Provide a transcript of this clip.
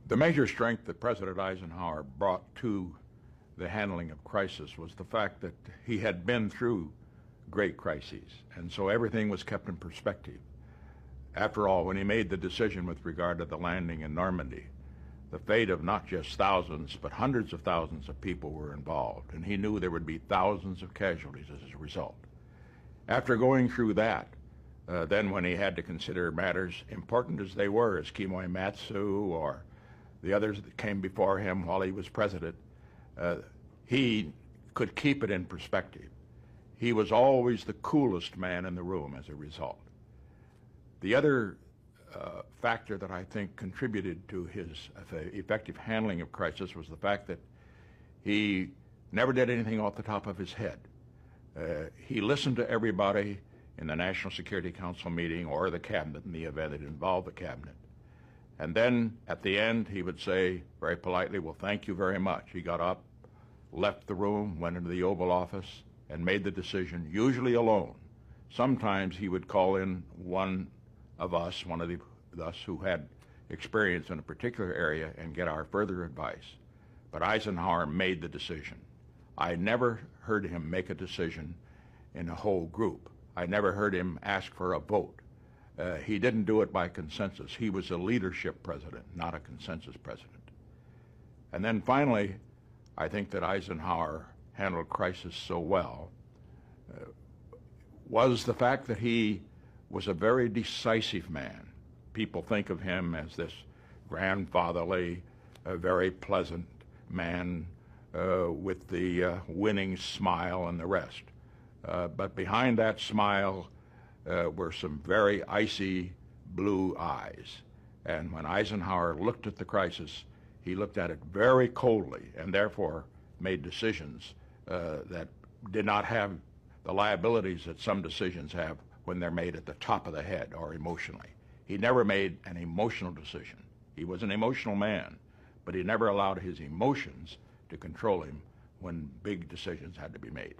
The major strength that President Eisenhower brought to the handling of crisis was the fact that he had been through great crises, and so everything was kept in perspective. After all, when he made the decision with regard to the landing in Normandy, the fate of not just thousands, but hundreds of thousands of people were involved, and he knew there would be thousands of casualties as a result. After going through that, then when he had to consider matters important as they were, as Kimomatsu or the others that came before him while he was president, he could keep it in perspective. He was always the coolest man in the room as a result. The other factor that I think contributed to his effective handling of crisis was the fact that he never did anything off the top of his head. He listened to everybody in the National Security Council meeting or the cabinet in the event it involved the cabinet. And then at the end he would say very politely, well, thank you very much. He got up, left the room, went into the Oval Office, and made the decision, usually alone. Sometimes he would call in one of us, us who had experience in a particular area, and get our further advice. But Eisenhower made the decision. I never heard him make a decision in a whole group. I never heard him ask for a vote. He didn't do it by consensus. He was a leadership president, not a consensus president. And then finally, I think that Eisenhower handled crisis so well was the fact that he was a very decisive man. People think of him as this grandfatherly, very pleasant man with the winning smile and the rest. But behind that smile were some very icy blue eyes. And when Eisenhower looked at the crisis, he looked at it very coldly and therefore made decisions that did not have the liabilities that some decisions have when they're made at the top of the head or emotionally. He never made an emotional decision. He was an emotional man, but he never allowed his emotions to control him when big decisions had to be made.